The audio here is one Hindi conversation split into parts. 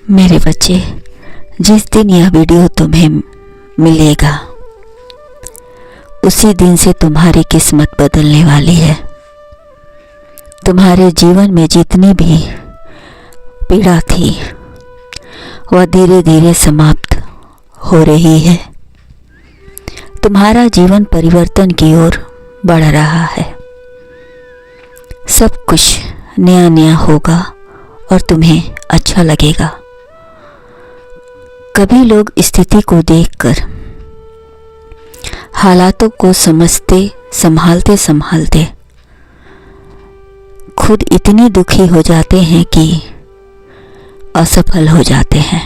मेरे बच्चे, जिस दिन यह वीडियो तुम्हें मिलेगा उसी दिन से तुम्हारी किस्मत बदलने वाली है। तुम्हारे जीवन में जितनी भी पीड़ा थी वह धीरे धीरे समाप्त हो रही है। तुम्हारा जीवन परिवर्तन की ओर बढ़ रहा है। सब कुछ नया नया होगा और तुम्हें अच्छा लगेगा। कभी लोग स्थिति को देखकर हालातों को समझते संभालते खुद इतने दुखी हो जाते हैं कि असफल हो जाते हैं।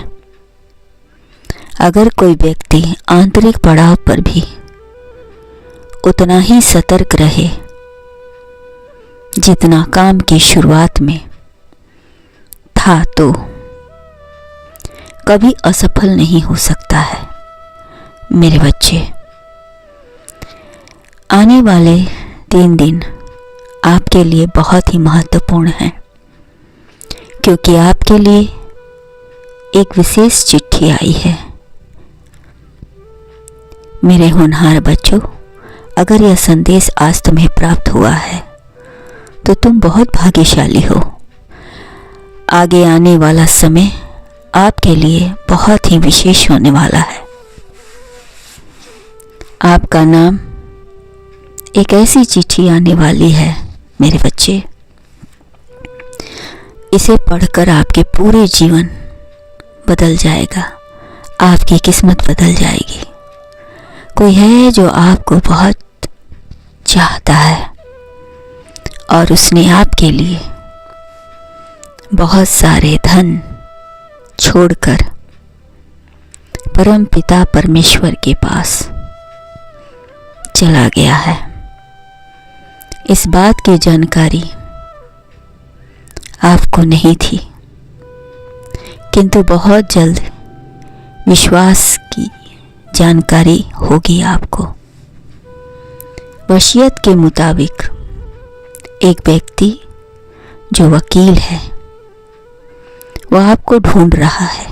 अगर कोई व्यक्ति आंतरिक पड़ाव पर भी उतना ही सतर्क रहे जितना काम की शुरुआत में था, तो कभी असफल नहीं हो सकता है। मेरे बच्चे, आने वाले 3 दिन आपके लिए बहुत ही महत्वपूर्ण हैं, क्योंकि आपके लिए एक विशेष चिट्ठी आई है। मेरे होनहार बच्चों, अगर यह संदेश आज तुम्हें प्राप्त हुआ है तो तुम बहुत भाग्यशाली हो। आगे आने वाला समय आपके लिए बहुत ही विशेष होने वाला है। आपका नाम एक ऐसी चिट्ठी आने वाली है मेरे बच्चे, इसे पढ़कर आपके पूरे जीवन बदल जाएगा। आपकी किस्मत बदल जाएगी। कोई है जो आपको बहुत चाहता है और उसने आपके लिए बहुत सारे धन छोड़कर परम पिता परमेश्वर के पास चला गया है। इस बात की जानकारी आपको नहीं थी, किंतु बहुत जल्द विश्वास की जानकारी होगी आपको। वसीयत के मुताबिक एक व्यक्ति जो वकील है वह आपको ढूंढ रहा है,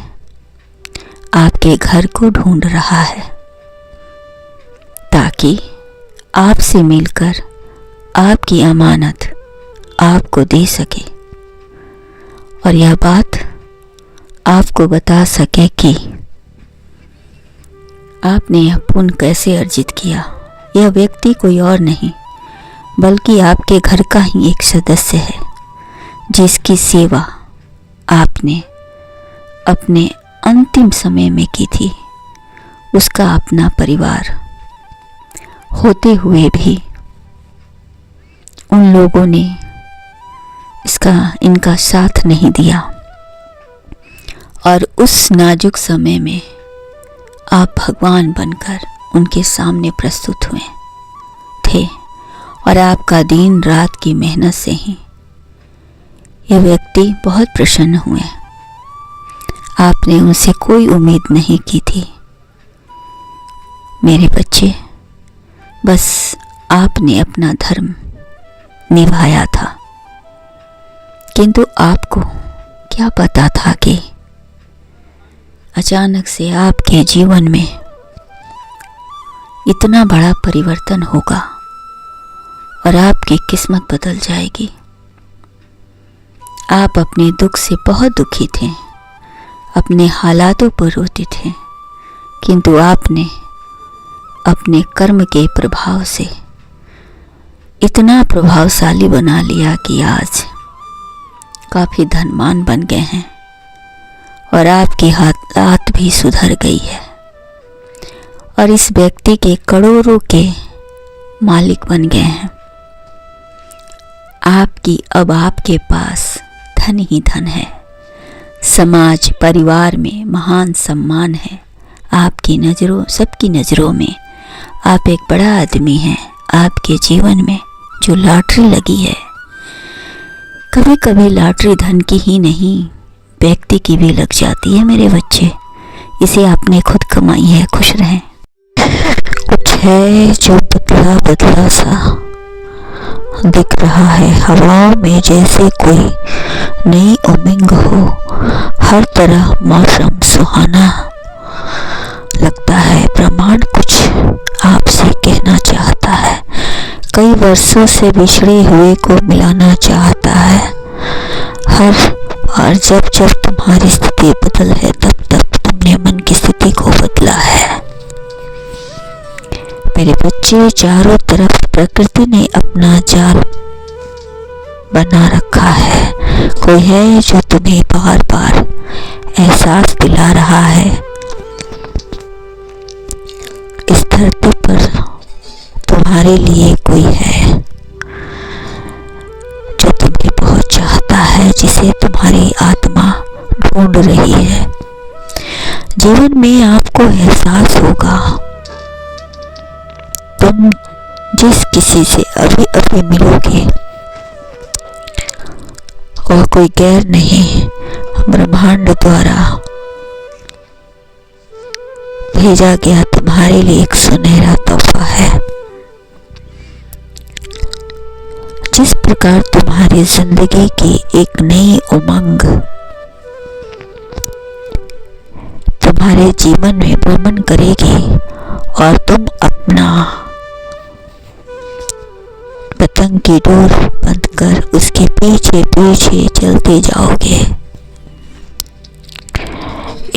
आपके घर को ढूंढ रहा है, ताकि आपसे मिलकर आपकी अमानत आपको दे सके और यह बात आपको बता सके कि आपने यह पुण्य कैसे अर्जित किया। यह व्यक्ति कोई और नहीं बल्कि आपके घर का ही एक सदस्य है, जिसकी सेवा आपने अपने अंतिम समय में की थी। उसका अपना परिवार होते हुए भी उन लोगों ने इनका साथ नहीं दिया और उस नाजुक समय में आप भगवान बनकर उनके सामने प्रस्तुत हुए थे और आपका दिन रात की मेहनत से ही ये व्यक्ति बहुत प्रसन्न हुए। आपने उनसे कोई उम्मीद नहीं की थी मेरे बच्चे, बस आपने अपना धर्म निभाया था। किंतु आपको क्या पता था कि अचानक से आपके जीवन में इतना बड़ा परिवर्तन होगा और आपकी किस्मत बदल जाएगी। आप अपने दुख से बहुत दुखी थे, अपने हालातों पर रोते थे, किंतु आपने अपने कर्म के प्रभाव से इतना प्रभावशाली बना लिया कि आज काफ़ी धनवान बन गए हैं और आपकी हालात भी सुधर गई है और इस व्यक्ति के करोड़ों के मालिक बन गए हैं। अब आपके पास धन ही धन है। समाज परिवार में महान सम्मान है। आपकी नज़रों, सबकी नज़रों में आप एक बड़ा आदमी हैं। आपके जीवन में जो लॉटरी लगी है, कभी कभी लॉटरी धन की ही नहीं व्यक्ति की भी लग जाती है मेरे बच्चे। इसे आपने खुद कमाई है, खुश रहें। कुछ है जो बदला बदला सा दिख रहा है। हवाओं में जैसे कोई नई उमंग हो, हर तरह मौसम सुहाना लगता है। ब्रह्मांड कुछ आपसे कहना चाहता है, कई वर्षों से बिछड़े हुए को मिलाना चाहता है। हर बार जब जब तुम्हारी स्थिति बदल है, तब तब तुमने मन की स्थिति को बदला है। मेरे बच्चे, चारों तरफ प्रकृति ने अपना जाल बना रखा है। कोई है जो तुम्हें बार बार एहसास दिला रहा है, इस धरती पर तुम्हारे लिए कोई है जो तुम्हें बहुत चाहता है, जिसे तुम्हारी आत्मा ढूंढ रही है। जीवन में आपको एहसास होगा, तुम जिस किसी से अभी अभी मिलोगे वह कोई गैर नहीं, ब्रह्मांड द्वारा भेजा गया तुम्हारे लिए एक सुनहरा तोहफा है। जिस प्रकार तुम्हारी जिंदगी की एक नई उमंग तुम्हारे जीवन में भ्रमण करेगी और तुम अपना पतंग की डोर बंद कर उसके पीछे पीछे चलते जाओगे।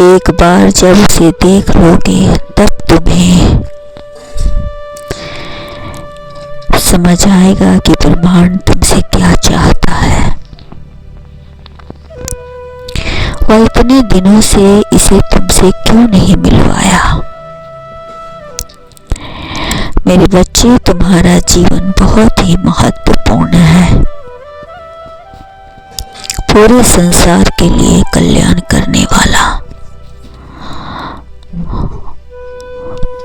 एक बार जब उसे देख लोगे, तब तुम्हें समझ आएगा कि ब्रह्मांड तुमसे क्या चाहता है। वह इतने दिनों से इसे तुमसे क्यों नहीं मिलवाया। मेरे बच्चे, तुम्हारा जीवन बहुत ही महत्वपूर्ण है, पूरे संसार के लिए कल्याण करने वाला।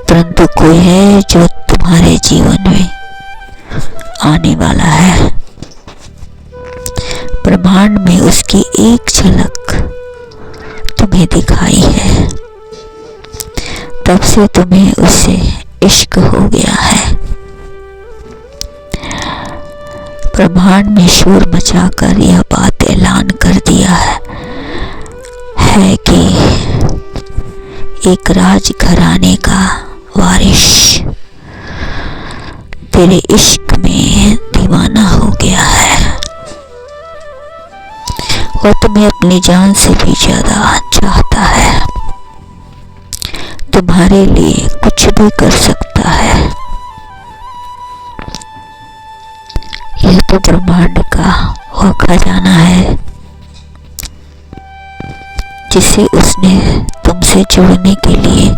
परंतु कोई है जो तुम्हारे जीवन में आने वाला है। ब्रह्मांड में उसकी एक झलक तुम्हें दिखाई है, तब से तुम्हें उससे इश्क हो गया है। ब्रह्मांड में शोर मचाकर यह बात ऐलान कर दिया है कि एक राजघराने का वारिस तेरे इश्क में दीवाना हो गया है। वह तुम्हें अपनी जान से भी ज्यादा चाहता है, तुम्हारे लिए कुछ भी कर सकता है। यह तो ब्रह्मांड का वह खजाना है जिसे उसने तुमसे जोड़ने के लिए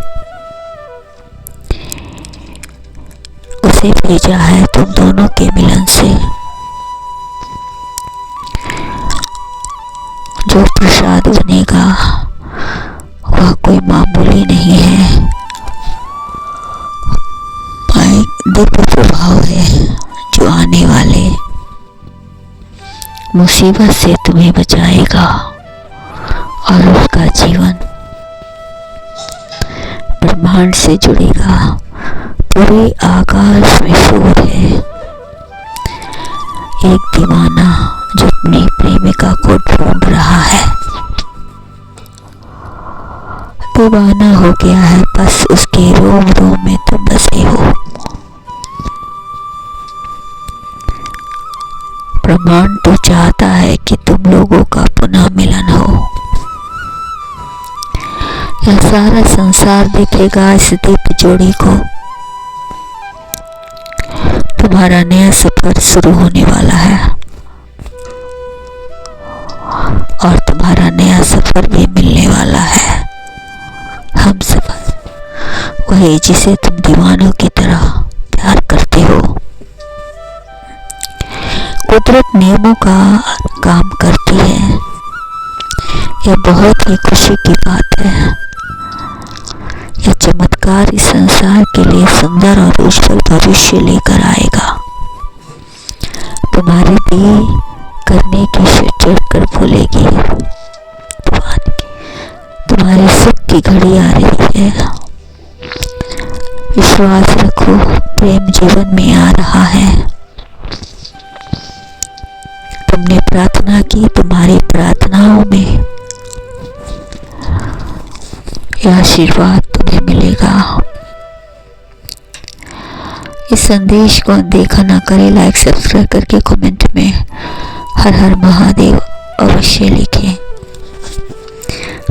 उसे भेजा है, तुम दोनों के मिलन से। जो प्रसाद बनेगा वह कोई मामूली नहीं है, दिव्य प्रभाव है जो आने वाले मुसीबत से तुम्हें बचाएगा और उसका जीवन ब्रह्मांड से जुड़ेगा। पूरे आकाश में शोर है, एक दीवाना जो अपनी प्रेमिका को ढूंढ रहा है, दीवाना हो गया है, बस उसके रोम रोम में तुम बसे हो। ब्रह्मांड तो चाहता है कि तुम लोगों का पुनः मिलन हो। यह सारा संसार देखेगा इस दिव्य जोड़ी को। तुम्हारा नया सफर शुरू होने वाला है और तुम्हारा नया सफर भी मिलने वाला है। हम सफर वही जिसे तुम दीवानों की तरह प्यार करते हो। कुदरत नियमों का काम करती है, यह बहुत ही खुशी की बात है। यह चमत्कार इस संसार के लिए सुंदर और उज्जवल भविष्य लेकर आएगा। तुम्हारे दिए करने की चढ़कर भूलेगी। तुम्हारे सुख की घड़ी आ रही है, विश्वास रखो, प्रेम जीवन में आ रहा है। प्रार्थना की, तुम्हारी प्रार्थनाओं में यह आशीर्वाद तुम्हें मिलेगा। इस संदेश को अनदेखा ना करें, लाइक सब्सक्राइब करके कमेंट में हर हर महादेव अवश्य लिखें।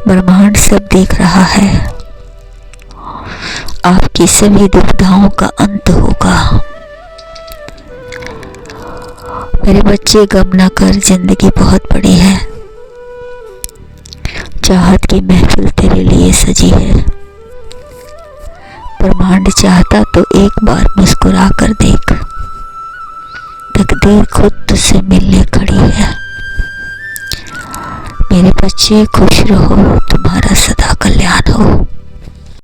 ब्रह्मांड सब देख रहा है, आपकी सभी दुविधाओं का अंत होगा। मेरे बच्चे, गम ना कर, जिंदगी बहुत बड़ी है। चाहत की महफिल तेरे लिए सजी है। ब्रह्मांड चाहता तो एक बार मुस्कुरा कर देख, तकदीर खुद तुझसे मिलने खड़ी है। मेरे बच्चे, खुश रहो, तुम्हारा सदा कल्याण हो।